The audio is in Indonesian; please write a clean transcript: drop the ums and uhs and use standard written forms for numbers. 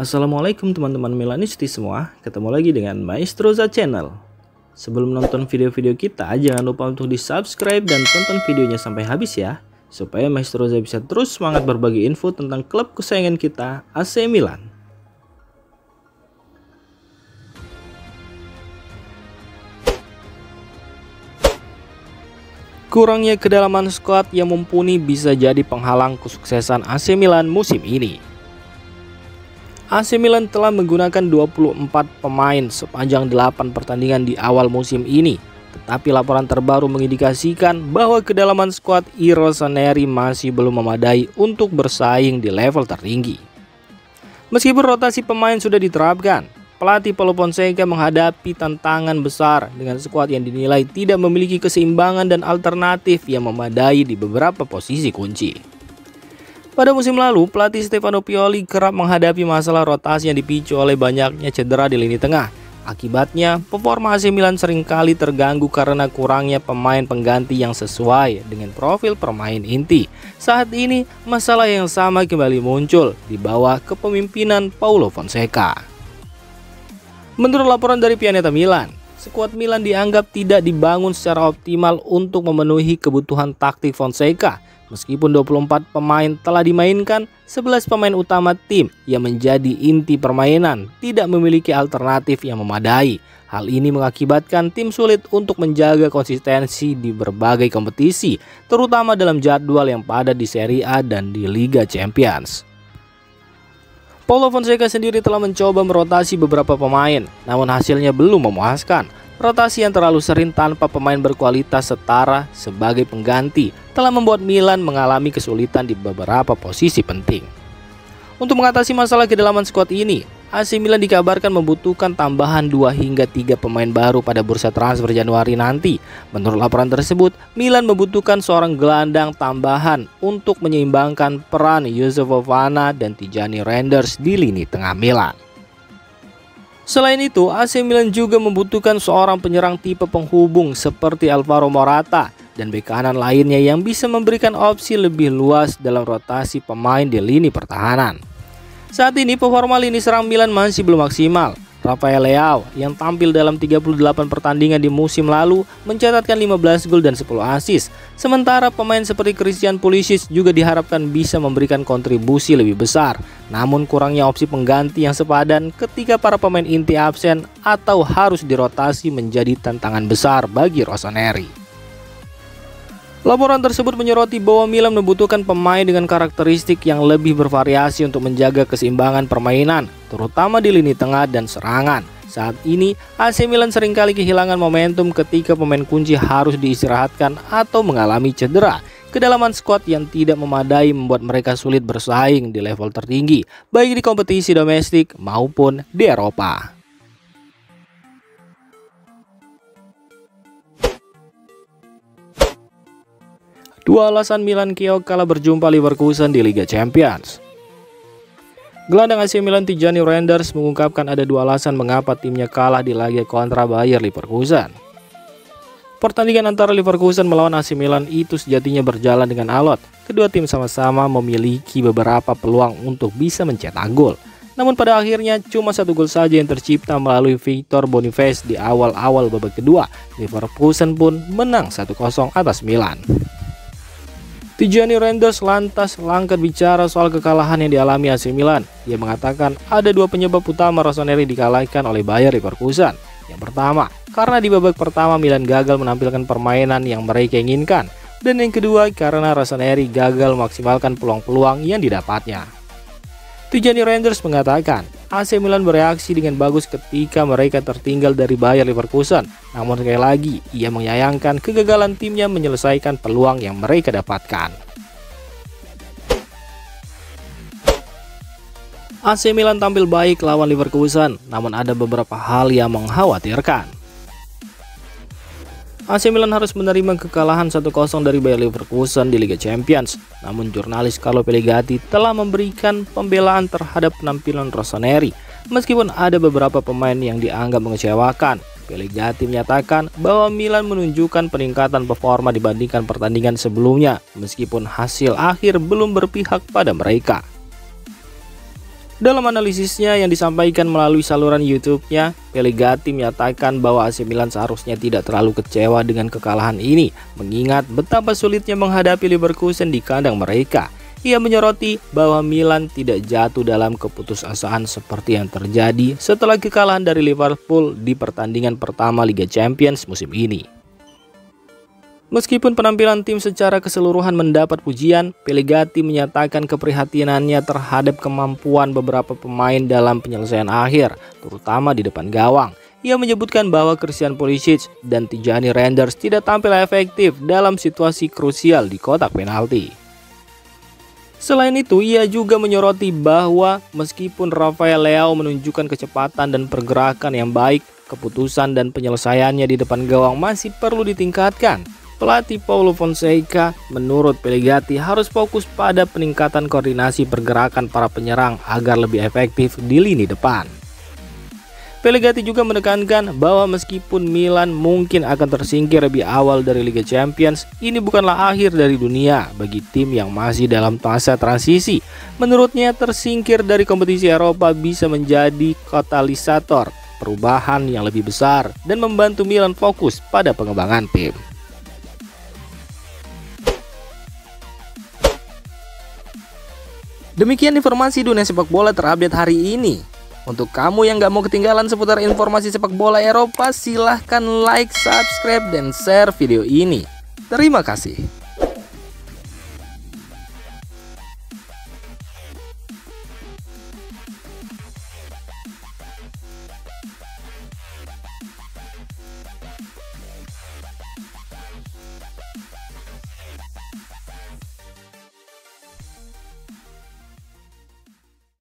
Assalamualaikum teman-teman Milanisti semua, ketemu lagi dengan Maestroza Channel. Sebelum nonton video-video kita, jangan lupa untuk di subscribe dan tonton videonya sampai habis ya, supaya Maestroza bisa terus semangat berbagi info tentang klub kesayangan kita, AC Milan. Kurangnya kedalaman skuad yang mumpuni bisa jadi penghalang kesuksesan AC Milan musim ini. AC Milan telah menggunakan 24 pemain sepanjang 8 pertandingan di awal musim ini. Tetapi laporan terbaru mengindikasikan bahwa kedalaman skuad I Rossoneri masih belum memadai untuk bersaing di level tertinggi. Meskipun rotasi pemain sudah diterapkan, pelatih Paulo Fonseca menghadapi tantangan besar dengan skuad yang dinilai tidak memiliki keseimbangan dan alternatif yang memadai di beberapa posisi kunci. Pada musim lalu, pelatih Stefano Pioli kerap menghadapi masalah rotasi yang dipicu oleh banyaknya cedera di lini tengah. Akibatnya, performa AC Milan seringkali terganggu karena kurangnya pemain pengganti yang sesuai dengan profil permain inti. Saat ini, masalah yang sama kembali muncul di bawah kepemimpinan Paulo Fonseca. Menurut laporan dari Pianeta Milan, skuad Milan dianggap tidak dibangun secara optimal untuk memenuhi kebutuhan taktik Fonseca. Meskipun 24 pemain telah dimainkan, 11 pemain utama tim yang menjadi inti permainan tidak memiliki alternatif yang memadai. Hal ini mengakibatkan tim sulit untuk menjaga konsistensi di berbagai kompetisi, terutama dalam jadwal yang padat di Serie A dan di Liga Champions. Paulo Fonseca sendiri telah mencoba merotasi beberapa pemain, namun hasilnya belum memuaskan. Rotasi yang terlalu sering tanpa pemain berkualitas setara sebagai pengganti telah membuat Milan mengalami kesulitan di beberapa posisi penting. Untuk mengatasi masalah kedalaman skuad ini, AC Milan dikabarkan membutuhkan tambahan 2 hingga 3 pemain baru pada bursa transfer Januari nanti. Menurut laporan tersebut, Milan membutuhkan seorang gelandang tambahan untuk menyeimbangkan peran Youssouf Fofana dan Tijani Reinders di lini tengah Milan. Selain itu, AC Milan juga membutuhkan seorang penyerang tipe penghubung seperti Alvaro Morata dan bek kanan lainnya yang bisa memberikan opsi lebih luas dalam rotasi pemain di lini pertahanan. Saat ini performa lini serang Milan masih belum maksimal. Rafael Leao yang tampil dalam 38 pertandingan di musim lalu mencatatkan 15 gol dan 10 assist. Sementara pemain seperti Christian Pulisic juga diharapkan bisa memberikan kontribusi lebih besar. Namun kurangnya opsi pengganti yang sepadan ketika para pemain inti absen atau harus dirotasi menjadi tantangan besar bagi Rossoneri. Laporan tersebut menyoroti bahwa Milan membutuhkan pemain dengan karakteristik yang lebih bervariasi untuk menjaga keseimbangan permainan, terutama di lini tengah dan serangan. Saat ini, AC Milan seringkali kehilangan momentum ketika pemain kunci harus diistirahatkan atau mengalami cedera. Kedalaman skuad yang tidak memadai membuat mereka sulit bersaing di level tertinggi, baik di kompetisi domestik maupun di Eropa. Dua alasan Milan keok kala berjumpa Leverkusen di Liga Champions. Gelandang AC Milan Tijani Reinders mengungkapkan ada 2 alasan mengapa timnya kalah di laga kontra Bayer Leverkusen. Pertandingan antara Leverkusen melawan AC Milan itu sejatinya berjalan dengan alot. Kedua tim sama-sama memiliki beberapa peluang untuk bisa mencetak gol. Namun pada akhirnya cuma 1 gol saja yang tercipta melalui Victor Boniface di awal-awal babak kedua. Leverkusen pun menang 1-0 atas Milan. Tijani Reinders lantas angkat bicara soal kekalahan yang dialami AC Milan. Ia mengatakan ada 2 penyebab utama Rossoneri dikalahkan oleh Bayer Leverkusen. Yang pertama, karena di babak pertama Milan gagal menampilkan permainan yang mereka inginkan. Dan yang kedua, karena Rossoneri gagal memaksimalkan peluang-peluang yang didapatnya. Tijani Reinders mengatakan AC Milan bereaksi dengan bagus ketika mereka tertinggal dari Bayer Leverkusen. Namun sekali lagi, ia menyayangkan kegagalan timnya menyelesaikan peluang yang mereka dapatkan. AC Milan tampil baik lawan Leverkusen, namun ada beberapa hal yang mengkhawatirkan. AC Milan harus menerima kekalahan 1-0 dari Bayer Leverkusen di Liga Champions. Namun jurnalis Carlo Pellegatti telah memberikan pembelaan terhadap penampilan Rossoneri. Meskipun ada beberapa pemain yang dianggap mengecewakan, Pellegatti menyatakan bahwa Milan menunjukkan peningkatan performa dibandingkan pertandingan sebelumnya, meskipun hasil akhir belum berpihak pada mereka. Dalam analisisnya yang disampaikan melalui saluran YouTube-nya, Pellegatti menyatakan bahwa AC Milan seharusnya tidak terlalu kecewa dengan kekalahan ini, mengingat betapa sulitnya menghadapi Leverkusen di kandang mereka. Ia menyoroti bahwa Milan tidak jatuh dalam keputusasaan seperti yang terjadi setelah kekalahan dari Liverpool di pertandingan pertama Liga Champions musim ini. Meskipun penampilan tim secara keseluruhan mendapat pujian, Pellegatti menyatakan keprihatinannya terhadap kemampuan beberapa pemain dalam penyelesaian akhir, terutama di depan gawang. Ia menyebutkan bahwa Christian Pulisic dan Tijani Reinders tidak tampil efektif dalam situasi krusial di kotak penalti. Selain itu, ia juga menyoroti bahwa meskipun Rafael Leao menunjukkan kecepatan dan pergerakan yang baik, keputusan dan penyelesaiannya di depan gawang masih perlu ditingkatkan. Pelatih Paulo Fonseca menurut Pellegatti harus fokus pada peningkatan koordinasi pergerakan para penyerang agar lebih efektif di lini depan. Pellegatti juga menekankan bahwa meskipun Milan mungkin akan tersingkir lebih awal dari Liga Champions, ini bukanlah akhir dari dunia bagi tim yang masih dalam masa transisi. Menurutnya, tersingkir dari kompetisi Eropa bisa menjadi katalisator perubahan yang lebih besar dan membantu Milan fokus pada pengembangan tim. Demikian informasi dunia sepak bola terupdate hari ini. Untuk kamu yang gak mau ketinggalan seputar informasi sepak bola Eropa, silahkan like, subscribe, dan share video ini. Terima kasih.